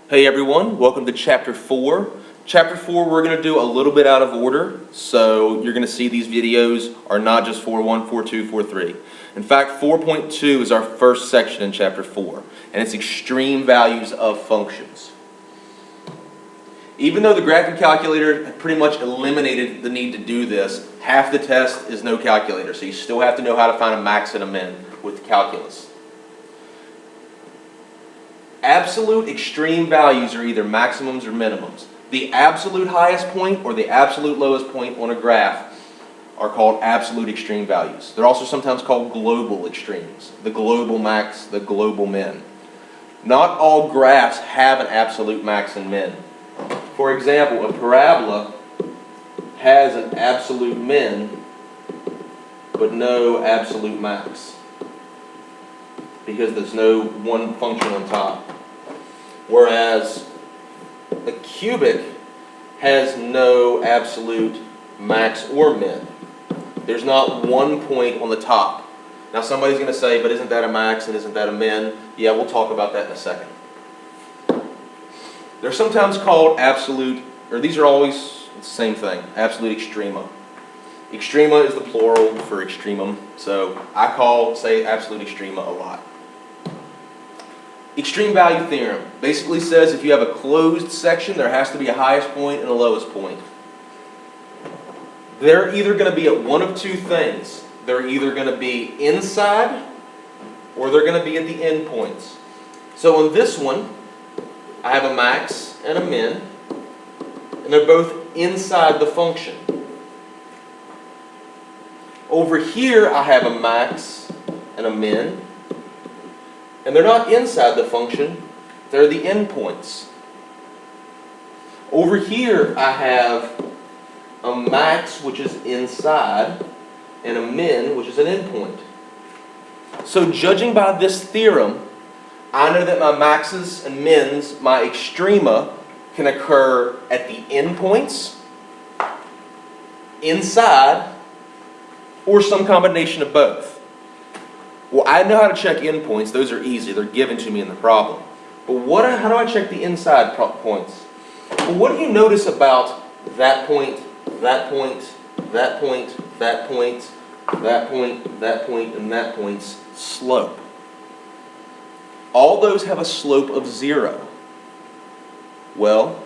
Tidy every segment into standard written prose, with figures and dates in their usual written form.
Hey everyone, welcome to Chapter 4. Chapter 4 we're going to do a little bit out of order, so you're going to see these videos are not just 4.1, 4.2, 4.3. In fact, 4.2 is our first section in Chapter 4, and it's extreme values of functions. Even though the graphing calculator pretty much eliminated the need to do this, half the test is no calculator, so you still have to know how to find a max and a min with calculus. Absolute extreme values are either maximums or minimums. The absolute highest point or the absolute lowest point on a graph are called absolute extreme values. They're also sometimes called global extremes. The global max, the global min. Not all graphs have an absolute max and min. For example, a parabola has an absolute min but no absolute max, because there's no one function on top. Whereas a cubic has no absolute max or min. There's not one point on the top. Now somebody's going to say, but isn't that a max and isn't that a min? Yeah, we'll talk about that in a second. They're sometimes called absolute, or these are always the same thing, absolute extrema. Extrema is the plural for extremum, so I say absolute extrema a lot. Extreme value theorem basically says if you have a closed section, there has to be a highest point and a lowest point. They're either going to be at one of two things. They're either going to be inside or they're going to be at the end points. So on this one, I have a max and a min, and they're both inside the function. Over here, I have a max and a min, and they're not inside the function, they're the endpoints. Over here I have a max, which is inside, and a min, which is an endpoint. So judging by this theorem, I know that my maxes and mins, my extrema, can occur at the endpoints, inside, or some combination of both. Well, I know how to check endpoints. Those are easy. They're given to me in the problem. But how do I check the inside points? Well, what do you notice about that point, that point, that point, that point, that point, that point, and that point's slope? All those have a slope of 0. Well,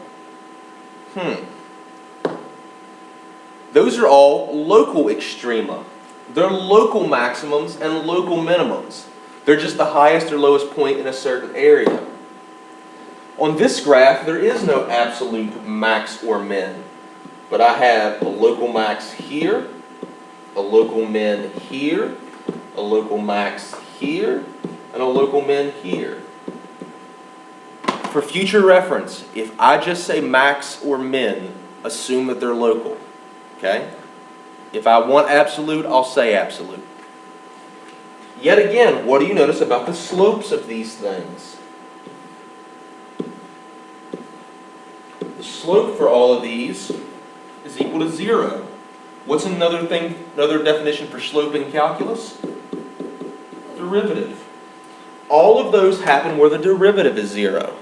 those are all local extrema. They're local maximums and local minimums. They're just the highest or lowest point in a certain area. On this graph, there is no absolute max or min, but I have a local max here, a local min here, a local max here, and a local min here. For future reference, if I just say max or min, assume that they're local. Okay? If I want absolute, I'll say absolute. Yet again, what do you notice about the slopes of these things? The slope for all of these is equal to 0. What's another definition for slope in calculus? Derivative. All of those happen where the derivative is 0,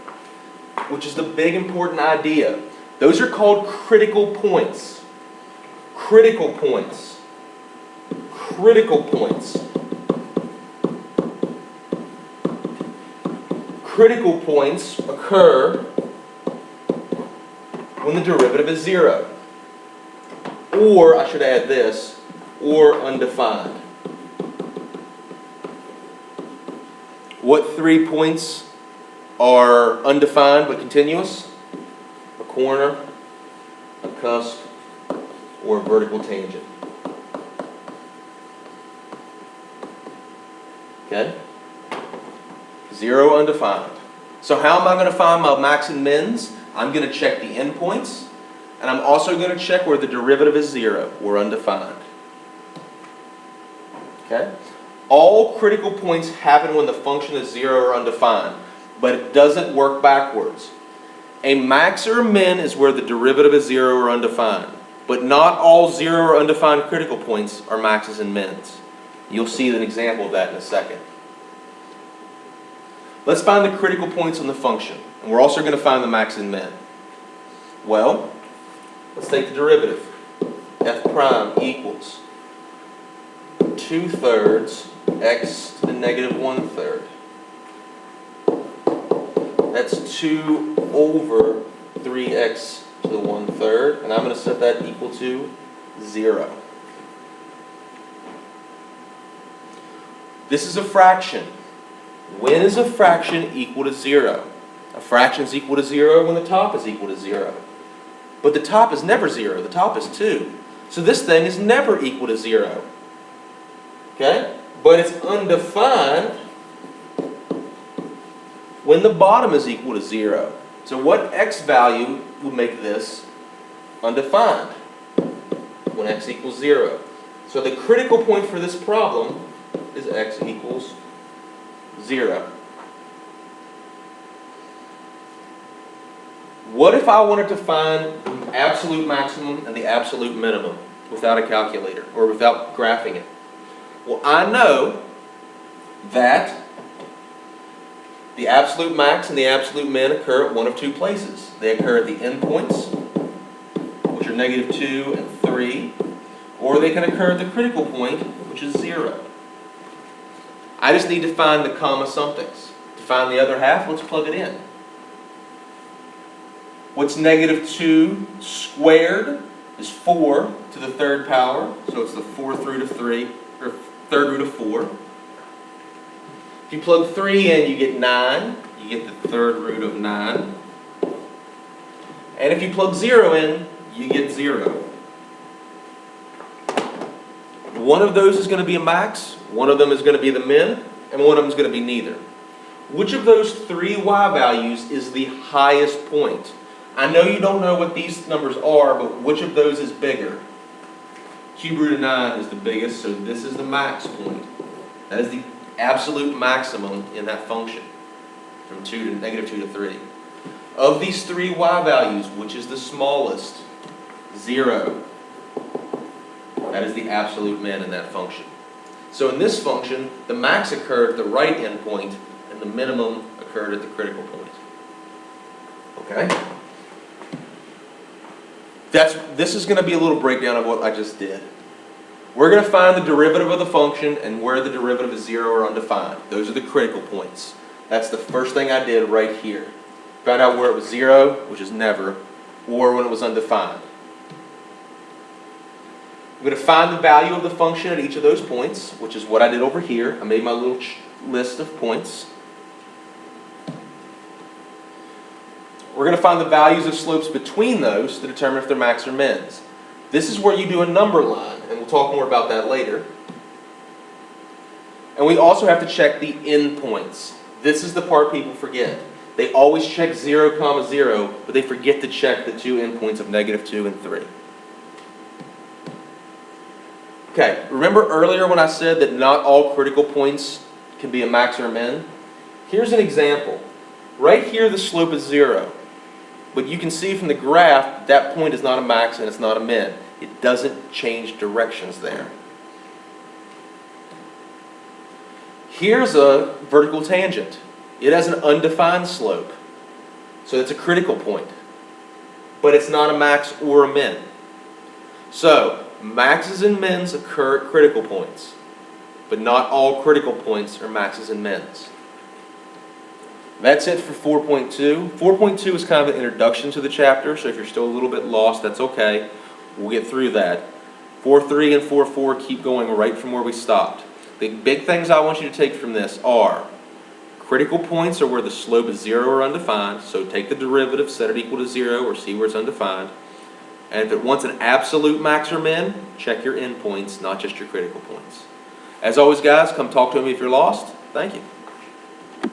which is the big important idea. Those are called critical points. Critical points. Critical points. Critical points occur when the derivative is 0. Or, I should add this, or undefined. What 3 points are undefined but continuous? A corner, a cusp, or a vertical tangent. Okay? 0 undefined. So how am I going to find my max and mins? I'm going to check the endpoints, and I'm also going to check where the derivative is 0, or undefined. Okay? All critical points happen when the function is 0 or undefined, but it doesn't work backwards. A max or a min is where the derivative is 0 or undefined. But not all 0 or undefined critical points are maxes and mins. You'll see an example of that in a second. Let's find the critical points on the function. And we're also going to find the max and min. Well, let's take the derivative. F prime equals 2/3 x to the negative 1/3. That's 2 over 3x to the 1/3, and I'm going to set that equal to 0. This is a fraction. When is a fraction equal to 0? A fraction is equal to 0 when the top is equal to 0. But the top is never 0. The top is 2. So this thing is never equal to 0. Okay? But it's undefined when the bottom is equal to 0. So what x value would make this undefined? When x equals 0. So the critical point for this problem is x equals 0. What if I wanted to find the absolute maximum and the absolute minimum without a calculator or without graphing it? Well, I know that the absolute max and the absolute min occur at one of two places. They occur at the endpoints, which are negative 2 and 3, or they can occur at the critical point, which is 0. I just need to find the comma somethings. To find the other half, let's plug it in. What's negative 2 squared is 4 to the third power, so it's the 4th root of 3, or third root of 4. If you plug 3 in, you get 9. You get the third root of 9. And if you plug 0 in, you get 0. One of those is going to be a max, one of them is going to be the min, and one of them is going to be neither. Which of those three y values is the highest point? I know you don't know what these numbers are, but which of those is bigger? Cube root of 9 is the biggest, so this is the max point. That is the absolute maximum in that function, from negative 2 to 3. Of these three y values, which is the smallest? 0. That is the absolute min in that function. So in this function, the max occurred at the right endpoint, and the minimum occurred at the critical point. Okay? This is going to be a little breakdown of what I just did. We're going to find the derivative of the function and where the derivative is 0 or undefined. Those are the critical points. That's the first thing I did right here. Found out where it was 0, which is never, or when it was undefined. I'm going to find the value of the function at each of those points, which is what I did over here. I made my little list of points. We're going to find the values of slopes between those to determine if they're max or mins. This is where you do a number line, and we'll talk more about that later. And we also have to check the endpoints. This is the part people forget. They always check 0, 0, but they forget to check the two endpoints of negative 2 and 3. Okay, remember earlier when I said that not all critical points can be a max or a min? Here's an example. Right here the slope is 0. But you can see from the graph that point is not a max and it's not a min. It doesn't change directions there. Here's a vertical tangent. It has an undefined slope. So it's a critical point. But it's not a max or a min. So maxes and mins occur at critical points. But not all critical points are maxes and mins. That's it for 4.2. 4.2 is kind of an introduction to the chapter, so if you're still a little bit lost, that's okay. We'll get through that. 4.3 and 4.4 keep going right from where we stopped. The big things I want you to take from this are critical points are where the slope is 0 or undefined, so take the derivative, set it equal to 0, or see where it's undefined. And if it wants an absolute max or min, check your endpoints, not just your critical points. As always, guys, come talk to me if you're lost. Thank you.